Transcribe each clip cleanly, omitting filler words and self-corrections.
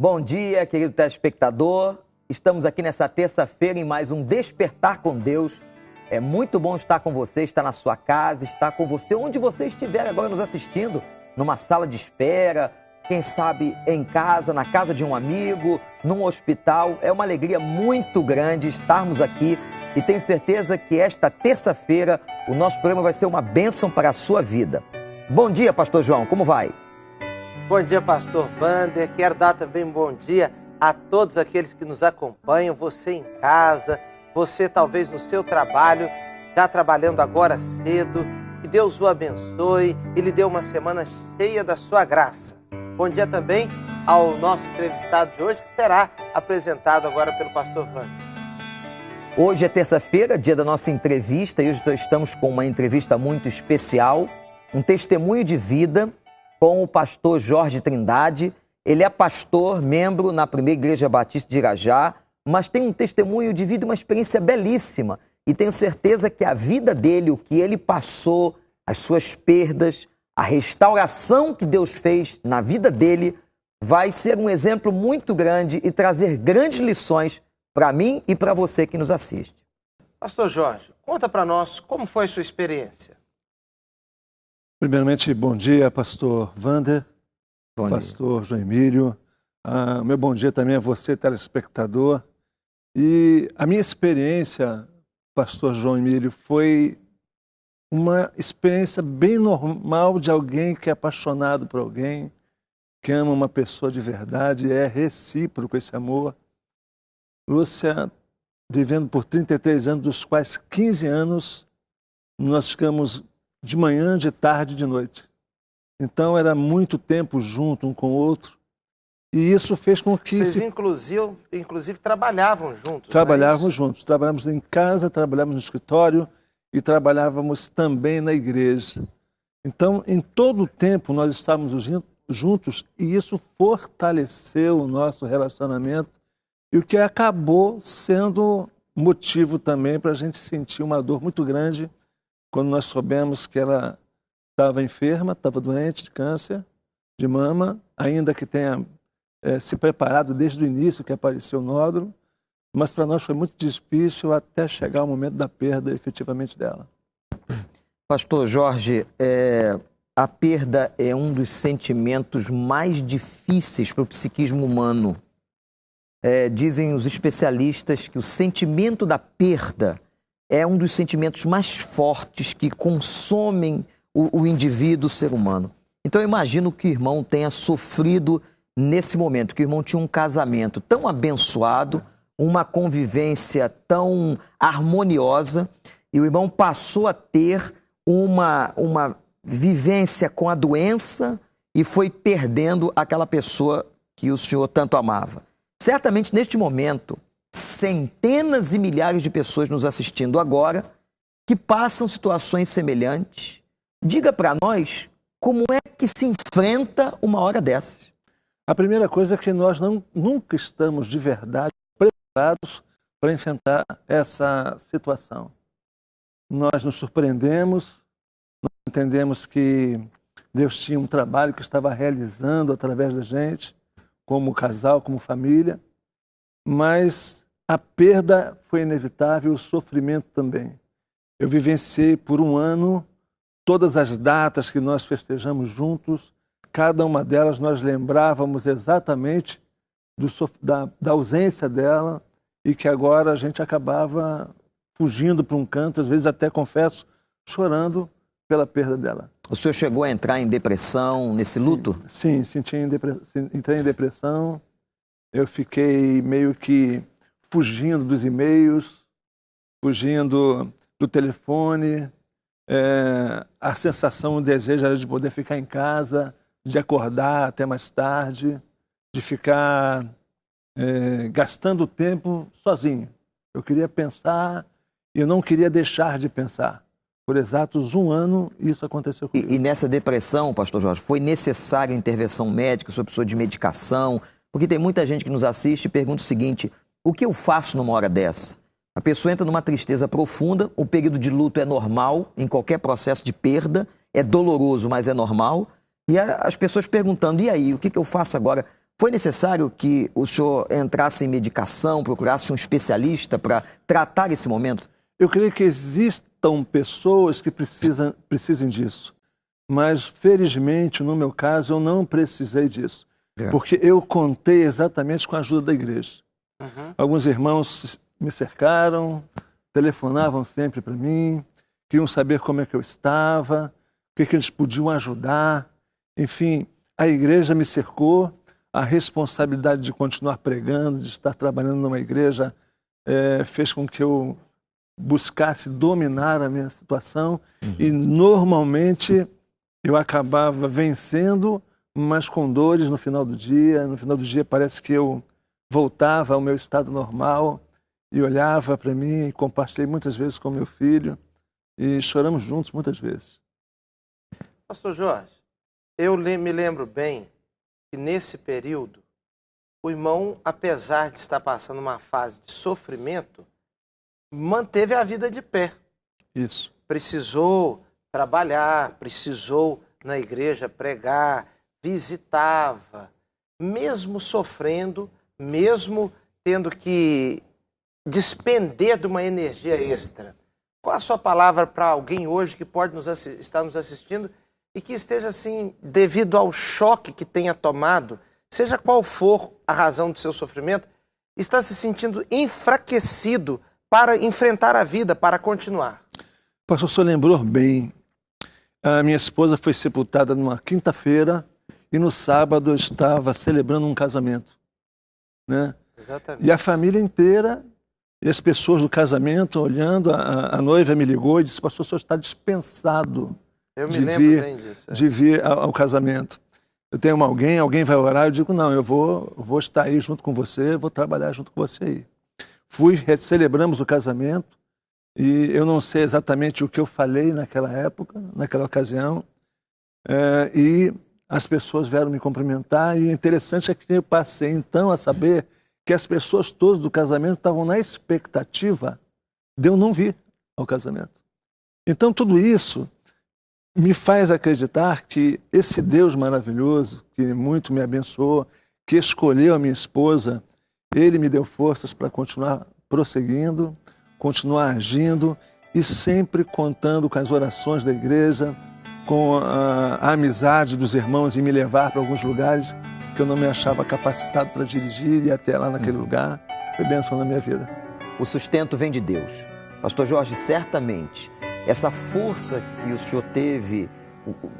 Bom dia, querido telespectador. Estamos aqui nessa terça-feira em mais um Despertar com Deus. É muito bom estar com você, estar na sua casa, estar com você, onde você estiver agora nos assistindo, numa sala de espera, quem sabe em casa, na casa de um amigo, num hospital. É uma alegria muito grande estarmos aqui e tenho certeza que esta terça-feira o nosso programa vai ser uma bênção para a sua vida. Bom dia, Pastor João, como vai? Bom dia, Pastor Wander. Quero dar também um bom dia a todos aqueles que nos acompanham, você em casa, você talvez no seu trabalho, já trabalhando agora cedo. Que Deus o abençoe e lhe dê uma semana cheia da sua graça. Bom dia também ao nosso entrevistado de hoje, que será apresentado agora pelo Pastor Wander. Hoje é terça-feira, dia da nossa entrevista, e hoje estamos com uma entrevista muito especial, um testemunho de vida com o pastor Jorge Trindade. Ele é pastor, membro na Primeira Igreja Batista de Irajá, mas tem um testemunho de vida, uma experiência belíssima. E tenho certeza que a vida dele, o que ele passou, as suas perdas, a restauração que Deus fez na vida dele, vai ser um exemplo muito grande e trazer grandes lições para mim e para você que nos assiste. Pastor Jorge, conta para nós como foi a sua experiência. Primeiramente, bom dia, pastor Wander, dia. pastor João Emílio. Meu bom dia também a você, telespectador. E a minha experiência, pastor João Emílio, foi uma experiência bem normal de alguém que é apaixonado por alguém, que ama uma pessoa de verdade, é recíproco esse amor. Lúcia, vivendo por 33 anos, dos quais 15 anos, nós ficamos de manhã, de tarde, de noite. Então era muito tempo junto um com o outro. E isso fez com que... Vocês inclusive trabalhavam juntos. Trabalhávamos juntos. Trabalhávamos em casa, trabalhávamos no escritório e trabalhávamos também na igreja. Então, em todo o tempo, nós estávamos juntos e isso fortaleceu o nosso relacionamento e o que acabou sendo motivo também para a gente sentir uma dor muito grande quando nós soubemos que ela estava enferma, estava doente de câncer de mama, ainda que tenha se preparado desde o início que apareceu o nódulo, mas para nós foi muito difícil até chegar o momento da perda efetivamente dela. Pastor Jorge, a perda é um dos sentimentos mais difíceis para o psiquismo humano. Dizem os especialistas que o sentimento da perda é um dos sentimentos mais fortes que consomem o indivíduo, o ser humano. Então eu imagino que o irmão tenha sofrido nesse momento, que o irmão tinha um casamento tão abençoado, uma convivência tão harmoniosa, e o irmão passou a ter uma vivência com a doença e foi perdendo aquela pessoa que o senhor tanto amava. Certamente neste momento, centenas e milhares de pessoas nos assistindo agora que passam situações semelhantes. Diga para nós como é que se enfrenta uma hora dessas. A primeira coisa é que nós nunca estamos de verdade preparados para enfrentar essa situação. Nós nos surpreendemos, nós entendemos que Deus tinha um trabalho que estava realizando através da gente, como casal, como família, mas a perda foi inevitável, o sofrimento também. Eu vivenciei por um ano todas as datas que nós festejamos juntos, cada uma delas nós lembrávamos exatamente da ausência dela e que agora a gente acabava fugindo para um canto, às vezes até, confesso, chorando pela perda dela. O senhor chegou a entrar em depressão nesse luto? Sim, entrei em depressão. Eu fiquei meio que fugindo dos e-mails, fugindo do telefone. A sensação, o desejo era de poder ficar em casa, de acordar até mais tarde, de ficar gastando tempo sozinho. Eu queria pensar e eu não queria deixar de pensar. Por exatos um ano, isso aconteceu comigo. E nessa depressão, pastor Jorge, foi necessária intervenção médica, o senhor precisou de medicação? Porque tem muita gente que nos assiste e pergunta o seguinte: o que eu faço numa hora dessa? A pessoa entra numa tristeza profunda, o período de luto é normal, em qualquer processo de perda, é doloroso, mas é normal. E as pessoas perguntando, e aí, o que eu faço agora? Foi necessário que o senhor entrasse em medicação, procurasse um especialista para tratar esse momento? Eu creio que existam pessoas que precisem disso. Mas, felizmente, no meu caso, eu não precisei disso. Porque eu contei exatamente com a ajuda da igreja. Alguns irmãos me cercaram, telefonavam sempre para mim, queriam saber como é que eu estava, o que eles podiam ajudar. Enfim, a igreja me cercou, a responsabilidade de continuar pregando, de estar trabalhando numa igreja, fez com que eu buscasse dominar a minha situação e, normalmente, eu acabava vencendo, mas com dores no final do dia. No final do dia parece que eu voltava ao meu estado normal e olhava para mim e compartilhei muitas vezes com meu filho e choramos juntos muitas vezes. Pastor Jorge, eu me lembro bem que nesse período o irmão, apesar de estar passando uma fase de sofrimento, manteve a vida de pé. Isso. Precisou trabalhar, precisou na igreja pregar, visitava, mesmo sofrendo, mesmo tendo que despender de uma energia extra. Qual a sua palavra para alguém hoje que pode estar nos assistindo e que esteja assim, devido ao choque que tenha tomado, seja qual for a razão do seu sofrimento, está se sentindo enfraquecido para enfrentar a vida, para continuar? Pastor, o senhor lembrou bem. A minha esposa foi sepultada numa quinta-feira e no sábado eu estava celebrando um casamento, né? Exatamente. E a família inteira e as pessoas do casamento olhando, a noiva me ligou e disse: pastor, o senhor está dispensado de vir ao casamento. Eu tenho alguém vai orar? Eu digo: não, eu vou estar aí junto com você, vou trabalhar junto com você aí. Celebramos o casamento e eu não sei exatamente o que eu falei naquela época, naquela ocasião, e as pessoas vieram me cumprimentar, e o interessante é que eu passei então a saber que as pessoas todas do casamento estavam na expectativa de eu não vir ao casamento. Então tudo isso me faz acreditar que esse Deus maravilhoso, que muito me abençoou, que escolheu a minha esposa, Ele me deu forças para continuar prosseguindo, continuar agindo e sempre contando com as orações da igreja, com a amizade dos irmãos em me levar para alguns lugares que eu não me achava capacitado para dirigir e ir até lá naquele lugar. Foi bênção na minha vida. O sustento vem de Deus. Pastor Jorge, certamente, essa força que o senhor teve,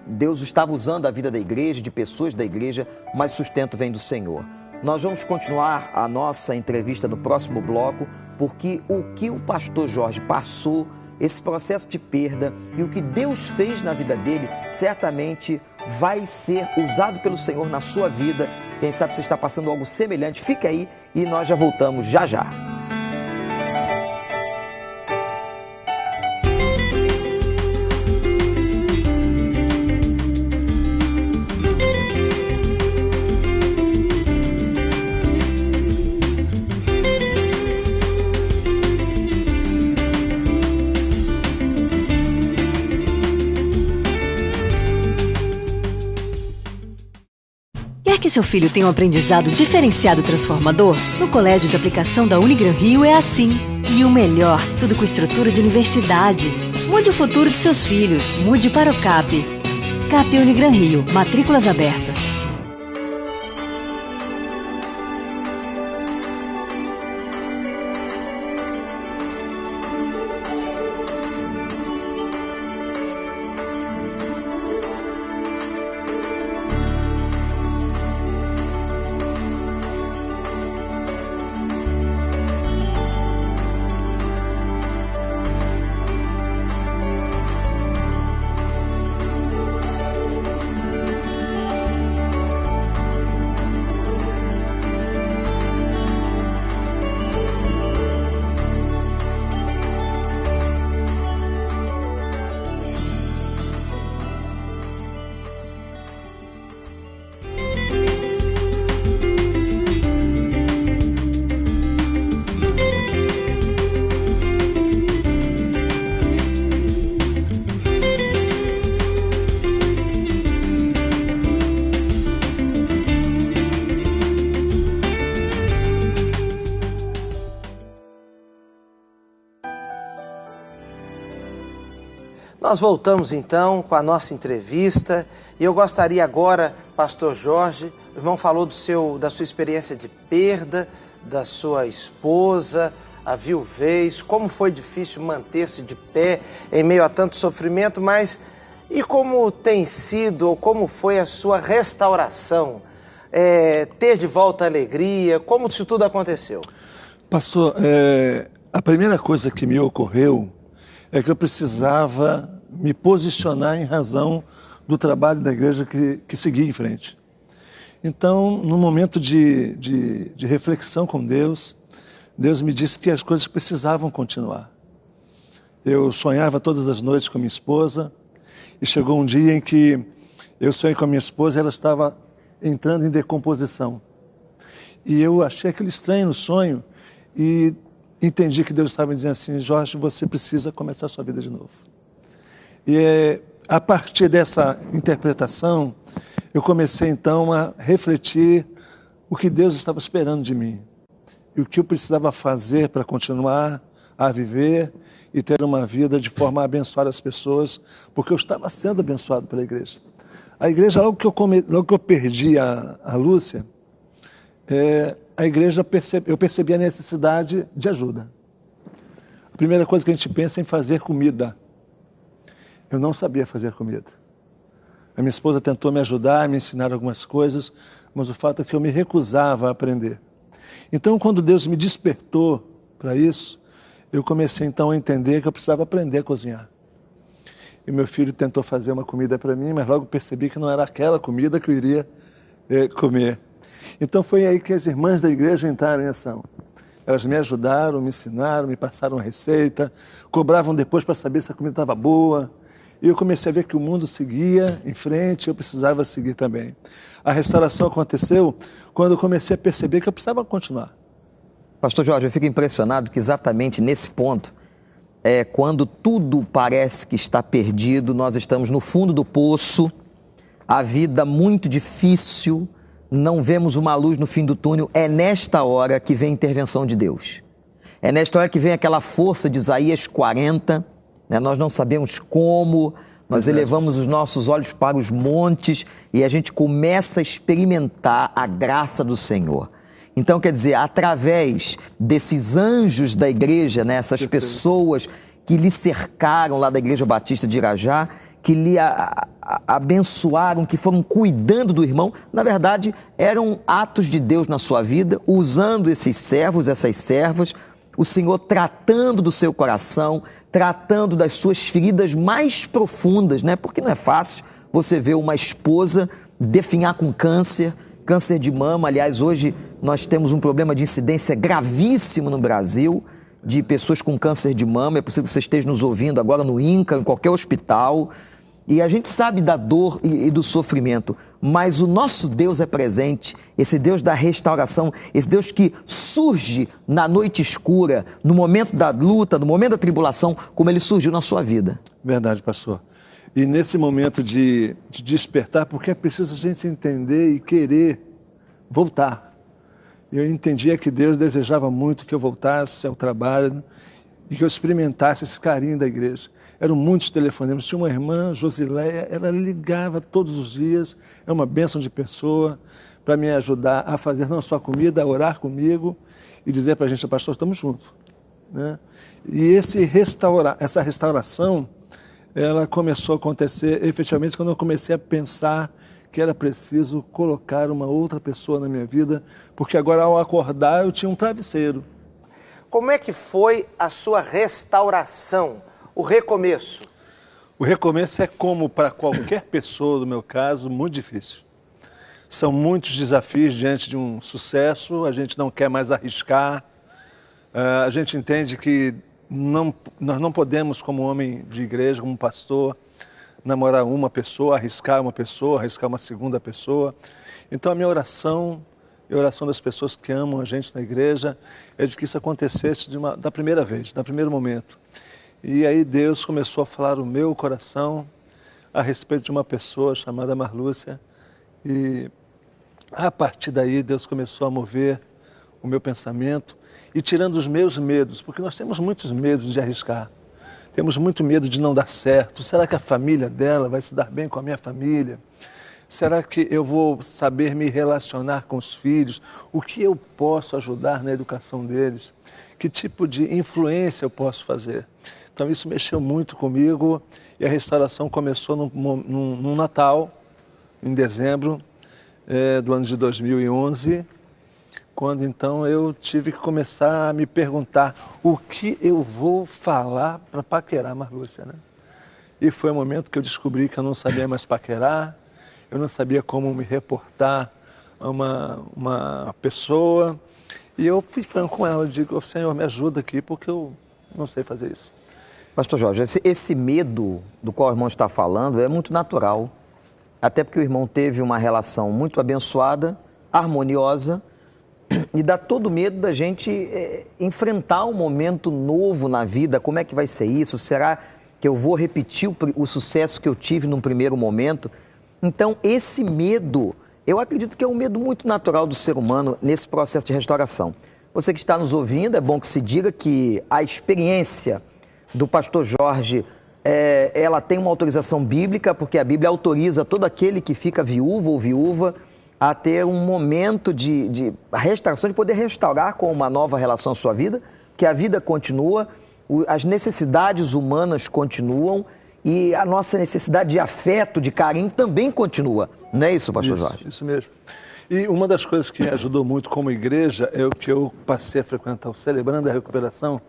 Deus estava usando a vida da igreja, de pessoas da igreja, mas o sustento vem do Senhor. Nós vamos continuar a nossa entrevista no próximo bloco, porque o que o pastor Jorge passou, esse processo de perda e o que Deus fez na vida dele, certamente vai ser usado pelo Senhor na sua vida. Quem sabe você está passando algo semelhante, fica aí e nós já voltamos já já. Quer que seu filho tenha um aprendizado diferenciado e transformador? No Colégio de Aplicação da Unigran Rio é assim. E o melhor, tudo com estrutura de universidade. Mude o futuro de seus filhos. Mude para o CAP. CAP Unigran Rio. Matrículas abertas. Nós voltamos então com a nossa entrevista e eu gostaria agora, pastor Jorge, o irmão falou da sua experiência de perda, da sua esposa, a viuvez, como foi difícil manter-se de pé em meio a tanto sofrimento, mas e como tem sido ou como foi a sua restauração? Ter de volta a alegria, como isso tudo aconteceu? Pastor, a primeira coisa que me ocorreu é que eu precisava me posicionar em razão do trabalho da igreja que seguia em frente. Então, no momento de reflexão com Deus, Deus me disse que as coisas precisavam continuar. Eu sonhava todas as noites com a minha esposa e chegou um dia em que eu sonhei com a minha esposa e ela estava entrando em decomposição. E eu achei aquilo estranho no sonho e entendi que Deus estava me dizendo assim: Jorge, você precisa começar a sua vida de novo. E a partir dessa interpretação, eu comecei então a refletir o que Deus estava esperando de mim e o que eu precisava fazer para continuar a viver e ter uma vida de forma a abençoar as pessoas, porque eu estava sendo abençoado pela igreja. A igreja, logo que eu perdi a Lúcia, a igreja eu percebi a necessidade de ajuda. A primeira coisa que a gente pensa é em fazer comida. Eu não sabia fazer comida. A minha esposa tentou me ajudar, me ensinar algumas coisas, mas o fato é que eu me recusava a aprender. Então, quando Deus me despertou para isso, eu comecei então a entender que eu precisava aprender a cozinhar. E meu filho tentou fazer uma comida para mim, mas logo percebi que não era aquela comida que eu iria comer. Então foi aí que as irmãs da igreja entraram em ação. Elas me ajudaram, me ensinaram, me passaram a receita, cobravam depois para saber se a comida estava boa. E eu comecei a ver que o mundo seguia em frente, eu precisava seguir também. A restauração aconteceu quando eu comecei a perceber que eu precisava continuar. Pastor Jorge, eu fico impressionado que exatamente nesse ponto, quando tudo parece que está perdido, nós estamos no fundo do poço, a vida muito difícil, não vemos uma luz no fim do túnel, é nesta hora que vem a intervenção de Deus. É nesta hora que vem aquela força de Isaías 40, né? Nós não sabemos como, nós elevamos os nossos olhos para os montes e a gente começa a experimentar a graça do Senhor. Então, quer dizer, através desses anjos da igreja, né, essas pessoas que lhe cercaram lá da Igreja Batista de Irajá, que lhe abençoaram, que foram cuidando do irmão, na verdade, eram atos de Deus na sua vida, usando esses servos, essas servas, o Senhor tratando do seu coração, tratando das suas feridas mais profundas, né? Porque não é fácil você ver uma esposa definhar com câncer de mama. Aliás, hoje nós temos um problema de incidência gravíssimo no Brasil, de pessoas com câncer de mama. É possível que você esteja nos ouvindo agora no INCA, em qualquer hospital. E a gente sabe da dor e do sofrimento, mas o nosso Deus é presente, esse Deus da restauração, esse Deus que surge na noite escura, no momento da luta, no momento da tribulação, como ele surgiu na sua vida. Verdade, pastor. E nesse momento de despertar, porque é preciso a gente entender e querer voltar. Eu entendia que Deus desejava muito que eu voltasse ao trabalho e que eu experimentasse esse carinho da igreja. Eram muitos telefonemas. Tinha uma irmã, Josileia, ela ligava todos os dias, é uma bênção de pessoa, para me ajudar a fazer não só comida, a orar comigo e dizer para a gente: pastor, estamos juntos. Né? E essa restauração, ela começou a acontecer efetivamente quando eu comecei a pensar que era preciso colocar uma outra pessoa na minha vida, porque agora ao acordar eu tinha um travesseiro. Como é que foi a sua restauração, o recomeço? O recomeço é, como para qualquer pessoa, no meu caso, muito difícil. São muitos desafios diante de um sucesso, a gente não quer mais arriscar, a gente entende que nós não podemos, como homem de igreja, como pastor, namorar uma pessoa, arriscar uma segunda pessoa. Então a minha oração e a oração das pessoas que amam a gente na igreja é de que isso acontecesse da primeira vez, no primeiro momento. E aí Deus começou a falar o meu coração a respeito de uma pessoa chamada Marlúcia. E a partir daí Deus começou a mover o meu pensamento e tirando os meus medos, porque nós temos muitos medos de arriscar. Temos muito medo de não dar certo. Será que a família dela vai se dar bem com a minha família? Será que eu vou saber me relacionar com os filhos? O que eu posso ajudar na educação deles? Que tipo de influência eu posso fazer? Então isso mexeu muito comigo e a restauração começou no Natal, em dezembro do ano de 2011, quando então eu tive que começar a me perguntar o que eu vou falar para paquerar a Marlúcia, né? E foi o momento que eu descobri que eu não sabia mais paquerar, eu não sabia como me reportar a uma pessoa. E eu fui franco com ela, digo, Senhor, me ajuda aqui, porque eu não sei fazer isso. Pastor Jorge, esse medo do qual o irmão está falando é muito natural, até porque o irmão teve uma relação muito abençoada, harmoniosa, e dá todo medo da gente enfrentar um momento novo na vida. Como é que vai ser isso? Será que eu vou repetir o sucesso que eu tive num primeiro momento? Então, esse medo, eu acredito que é um medo muito natural do ser humano nesse processo de restauração. Você que está nos ouvindo, é bom que se diga que a experiência do pastor Jorge, ela tem uma autorização bíblica, porque a Bíblia autoriza todo aquele que fica viúvo ou viúva a ter um momento de restauração, de poder restaurar com uma nova relação a sua vida, que a vida continua, as necessidades humanas continuam e a nossa necessidade de afeto, de carinho também continua. Não é isso, pastor Jorge? Isso mesmo. E uma das coisas que me ajudou muito como igreja é o que eu passei a frequentar, o Celebrando a Recuperação,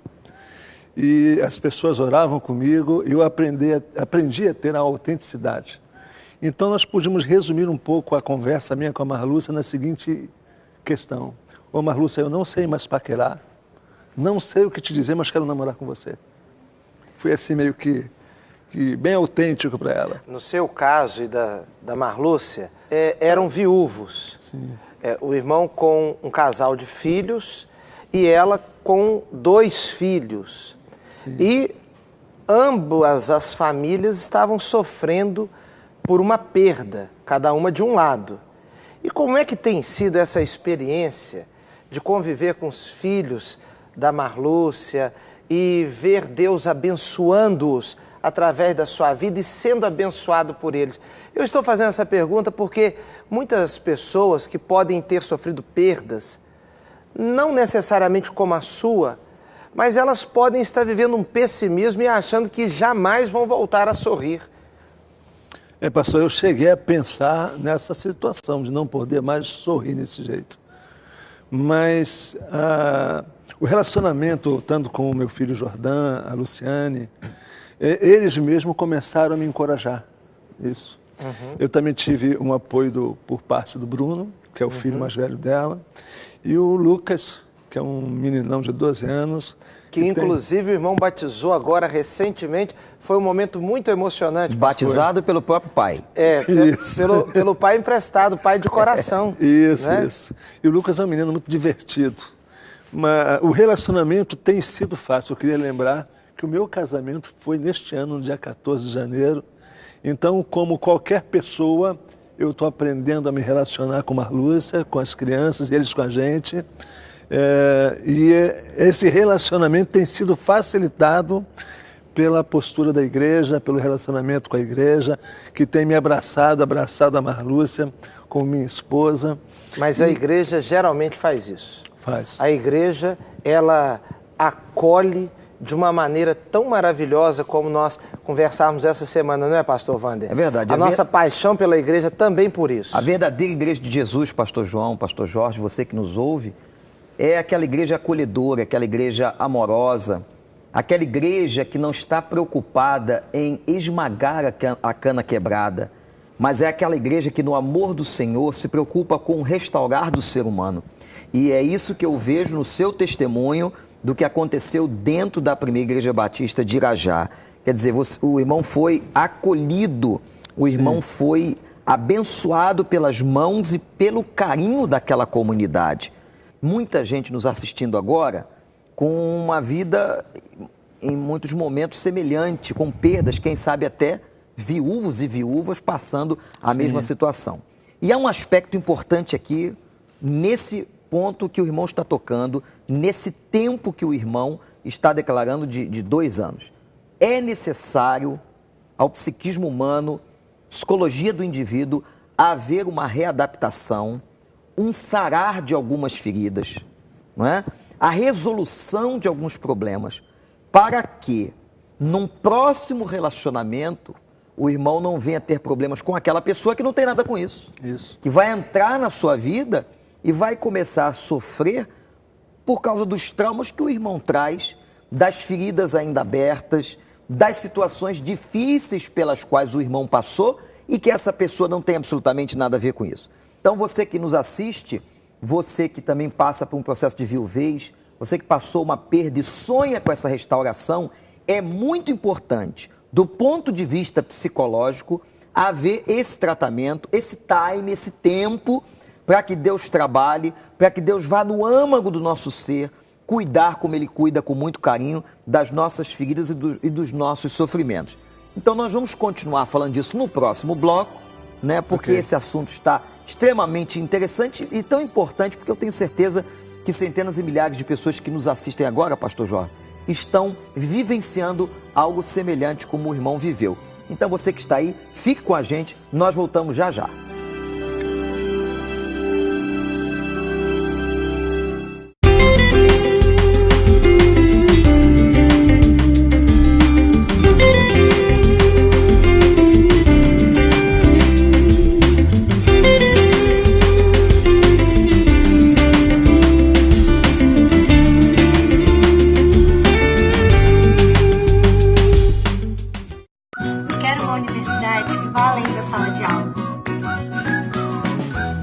e as pessoas oravam comigo e eu aprendi a ter a autenticidade. Então nós podíamos resumir um pouco a conversa minha com a Marlúcia na seguinte questão. Ô Marlúcia, eu não sei mais paquerar, não sei o que te dizer, mas quero namorar com você. Foi assim meio que bem autêntico para ela. No seu caso e da Marlúcia, eram viúvos. Sim. O irmão com um casal de filhos e ela com 2 filhos. Sim. E ambas as famílias estavam sofrendo por uma perda, cada uma de um lado. E como é que tem sido essa experiência de conviver com os filhos da Marlúcia e ver Deus abençoando-os através da sua vida e sendo abençoado por eles? Eu estou fazendo essa pergunta porque muitas pessoas que podem ter sofrido perdas, não necessariamente como a sua, mas elas podem estar vivendo um pessimismo e achando que jamais vão voltar a sorrir. Pastor, eu cheguei a pensar nessa situação de não poder mais sorrir desse jeito. Mas o relacionamento, tanto com o meu filho Jordan, a Luciane, eles mesmos começaram a me encorajar. Isso. Uhum. Eu também tive um apoio por parte do Bruno, que é o filho mais velho dela, e o Lucas, que é um meninão de 12 anos. Que inclusive o irmão batizou agora recentemente. Foi um momento muito emocionante. Batizado pelo próprio pai. Pelo pai emprestado, pai de coração. Isso, né? Isso. E o Lucas é um menino muito divertido. Mas o relacionamento tem sido fácil. Eu queria lembrar que o meu casamento foi neste ano, no dia 14 de janeiro. Então, como qualquer pessoa, eu estou aprendendo a me relacionar com a Marlúcia, com as crianças, eles com a gente. E esse relacionamento tem sido facilitado pela postura da igreja, pelo relacionamento com a igreja, que tem me abraçado a Marlúcia como minha esposa. Mas a igreja geralmente faz isso. Faz. A igreja, ela acolhe de uma maneira tão maravilhosa como nós conversamos essa semana, não é, pastor Wander? É verdade. A nossa paixão pela igreja também por isso. A verdadeira igreja de Jesus, pastor João, pastor Jorge, você que nos ouve, é aquela igreja acolhedora, aquela igreja amorosa, aquela igreja que não está preocupada em esmagar a cana quebrada, mas é aquela igreja que no amor do Senhor se preocupa com o restaurar do ser humano. E é isso que eu vejo no seu testemunho do que aconteceu dentro da primeira igreja batista de Irajá. Quer dizer, o irmão foi acolhido, o irmão foi abençoado pelas mãos e pelo carinho daquela comunidade. Muita gente nos assistindo agora com uma vida, em muitos momentos, semelhante, com perdas, quem sabe até viúvos e viúvas passando a mesma situação. E há um aspecto importante aqui, nesse ponto que o irmão está tocando, nesse tempo que o irmão está declarando de 2 anos. é necessário ao psiquismo humano, psicologia do indivíduo, haver uma readaptação, um sarar de algumas feridas, não é? A resolução de alguns problemas, para que, num próximo relacionamento, o irmão não venha ter problemas com aquela pessoa que não tem nada com isso. Que vai entrar na sua vida e vai começar a sofrer por causa dos traumas que o irmão traz, das feridas ainda abertas, das situações difíceis pelas quais o irmão passou e que essa pessoa não tem absolutamente nada a ver com isso. Então você que nos assiste, você que também passa por um processo de viuvez, você que passou uma perda e sonha com essa restauração, é muito importante, do ponto de vista psicológico, haver esse tratamento, esse time, esse tempo, para que Deus trabalhe, para que Deus vá no âmago do nosso ser, cuidar como Ele cuida com muito carinho das nossas feridas e dos nossos sofrimentos. Então nós vamos continuar falando disso no próximo bloco, né? Porque esse assunto está extremamente interessante e tão importante, porque eu tenho certeza que centenas e milhares de pessoas que nos assistem agora, Pastor Jorge, estão vivenciando algo semelhante como o irmão viveu. Então você que está aí, fique com a gente, nós voltamos já já.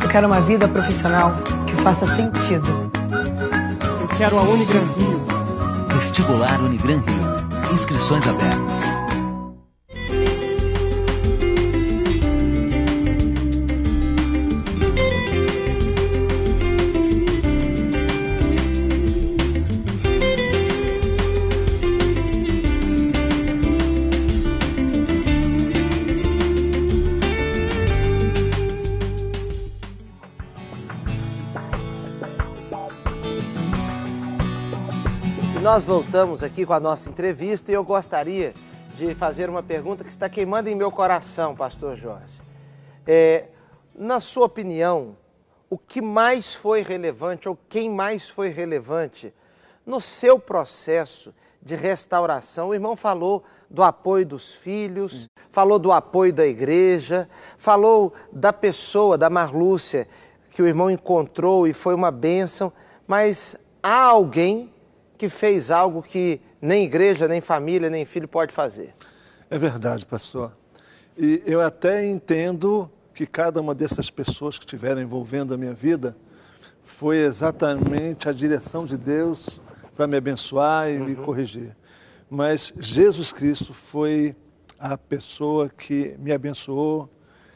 Eu quero uma vida profissional que faça sentido. Eu quero a Unigran Rio. Vestibular Unigran Rio. Inscrições abertas. Nós voltamos aqui com a nossa entrevista e eu gostaria de fazer uma pergunta que está queimando em meu coração, Pastor Jorge. Na sua opinião, o que mais foi relevante ou quem mais foi relevante no seu processo de restauração? O irmão falou do apoio dos filhos, falou do apoio da igreja, falou da pessoa, da Marlúcia, que o irmão encontrou e foi uma bênção, mas há alguém que fez algo que nem igreja, nem família, nem filho pode fazer. É verdade, pastor. E eu até entendo que cada uma dessas pessoas que estiveram envolvendo a minha vida foi exatamente a direção de Deus para me abençoar e me corrigir. Mas Jesus Cristo foi a pessoa que me abençoou,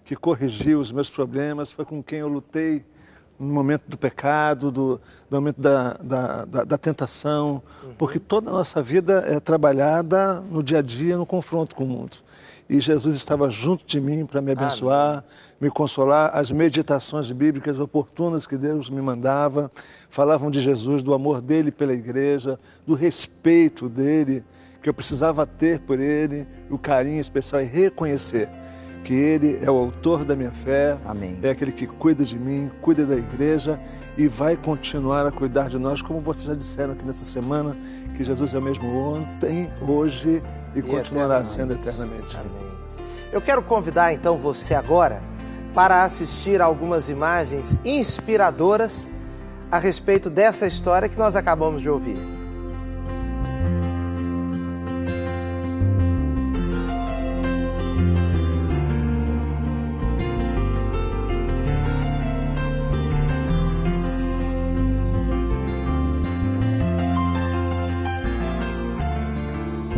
que corrigiu os meus problemas, foi com quem eu lutei no momento do pecado, no momento da tentação, porque toda a nossa vida é trabalhada no dia a dia, no confronto com o mundo. E Jesus estava junto de mim para me abençoar, me consolar. As meditações bíblicas oportunas que Deus me mandava falavam de Jesus, do amor dele pela igreja, do respeito dele, que eu precisava ter por ele, o carinho especial e reconhecer que Ele é o autor da minha fé, Amém. É aquele que cuida de mim, cuida da igreja e vai continuar a cuidar de nós, como vocês já disseram aqui nessa semana, que Jesus é o mesmo ontem, hoje e continuará sendo eternamente. Amém. Eu quero convidar então você agora para assistir a algumas imagens inspiradoras a respeito dessa história que nós acabamos de ouvir.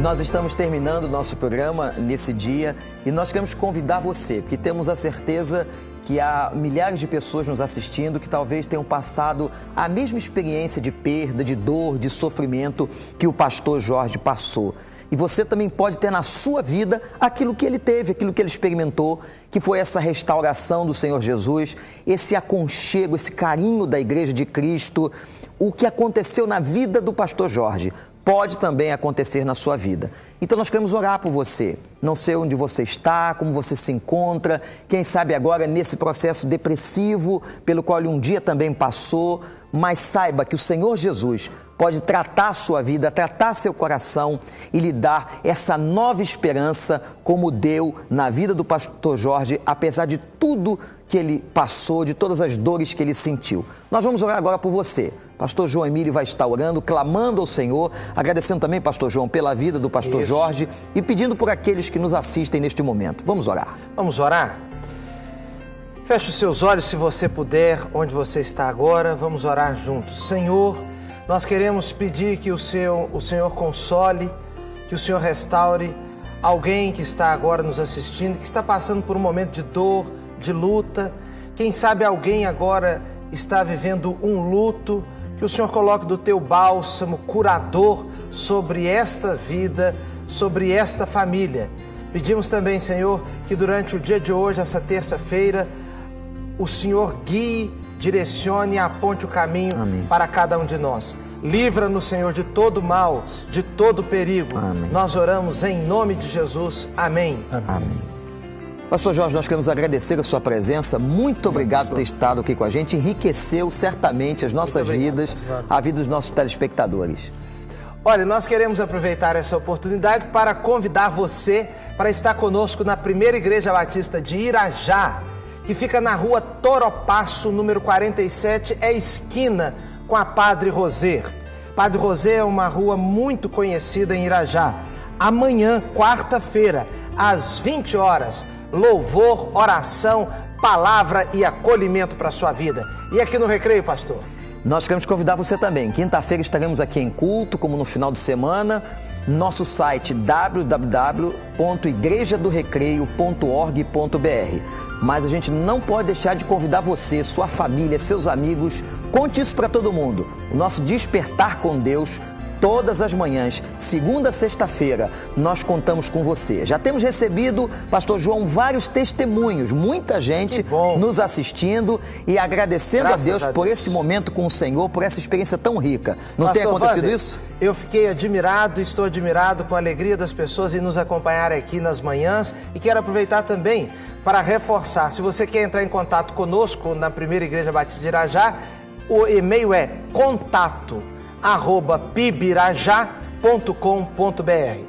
Nós estamos terminando o nosso programa nesse dia e nós queremos convidar você, porque temos a certeza que há milhares de pessoas nos assistindo que talvez tenham passado a mesma experiência de perda, de dor, de sofrimento que o pastor Jorge passou. E você também pode ter na sua vida aquilo que ele teve, aquilo que ele experimentou, que foi essa restauração do Senhor Jesus, esse aconchego, esse carinho da Igreja de Cristo, o que aconteceu na vida do pastor Jorge. pode também acontecer na sua vida. Então nós queremos orar por você. Não sei onde você está, como você se encontra, quem sabe agora nesse processo depressivo pelo qual ele um dia também passou, mas saiba que o Senhor Jesus pode tratar a sua vida, tratar seu coração e lhe dar essa nova esperança como deu na vida do pastor Jorge, apesar de tudo que ele passou, de todas as dores que ele sentiu. Nós vamos orar agora por você. Pastor João Emílio vai estar orando, clamando ao Senhor, agradecendo também, pastor João, pela vida do pastor Jorge e pedindo por aqueles que nos assistem neste momento. Vamos orar. Vamos orar? Feche os seus olhos se você puder, onde você está agora. Vamos orar juntos. Senhor, nós queremos pedir que o Senhor console, que o Senhor restaure alguém que está agora nos assistindo, que está passando por um momento de dor, de luta. Quem sabe alguém agora está vivendo um luto, que o Senhor coloque do teu bálsamo curador sobre esta vida, sobre esta família. Pedimos também, Senhor, que durante o dia de hoje, essa terça-feira, o Senhor guie, direcione e aponte o caminho para cada um de nós. Livra-nos, Senhor, de todo mal, de todo perigo. Amém. Nós oramos em nome de Jesus. Amém. Amém. Pastor Jorge, nós queremos agradecer a sua presença. Muito obrigado por ter estado aqui com a gente. Enriqueceu certamente as nossas vidas, a vida dos nossos telespectadores. Olha, nós queremos aproveitar essa oportunidade para convidar você para estar conosco na primeira Igreja Batista de Irajá, que fica na rua Toropaço, número 47, é esquina com a Padre Roser. Padre Roser é uma rua muito conhecida em Irajá. Amanhã, quarta-feira, às 20 horas, louvor, oração, palavra e acolhimento para a sua vida. E aqui no Recreio, pastor? Nós queremos convidar você também. Quinta-feira estaremos aqui em culto, como no final de semana. Nosso site www.igrejadorecreio.org.br. Mas a gente não pode deixar de convidar você, sua família, seus amigos. Conte isso para todo mundo. O nosso Despertar com Deus, todas as manhãs, segunda a sexta-feira, nós contamos com você. Já temos recebido, pastor João, vários testemunhos, muita gente nos assistindo e agradecendo a Deus por esse momento com o Senhor, por essa experiência tão rica. Não pastor tem acontecido Wander, isso? Eu fiquei admirado, estou admirado com a alegria das pessoas em nos acompanhar aqui nas manhãs e quero aproveitar também para reforçar, se você quer entrar em contato conosco na primeira Igreja Batista de Irajá, o e-mail é contato@pibirajá.com.br.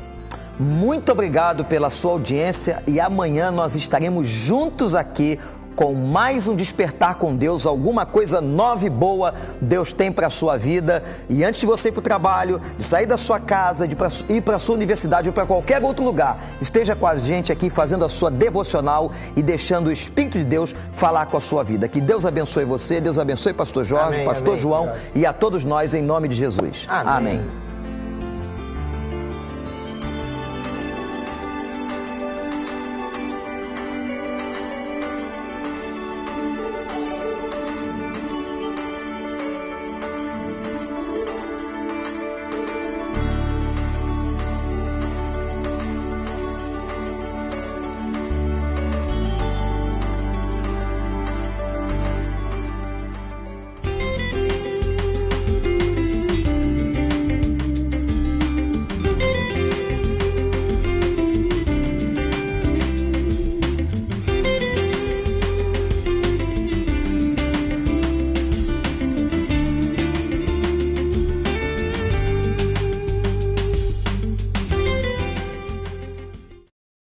Muito obrigado pela sua audiência e amanhã nós estaremos juntos aqui com mais um Despertar com Deus, alguma coisa nova e boa Deus tem para a sua vida. E antes de você ir para o trabalho, de sair da sua casa, de ir para a sua universidade ou para qualquer outro lugar, esteja com a gente aqui fazendo a sua devocional e deixando o Espírito de Deus falar com a sua vida. Que Deus abençoe você, Deus abençoe pastor Jorge, pastor João e a todos nós em nome de Jesus. Amém.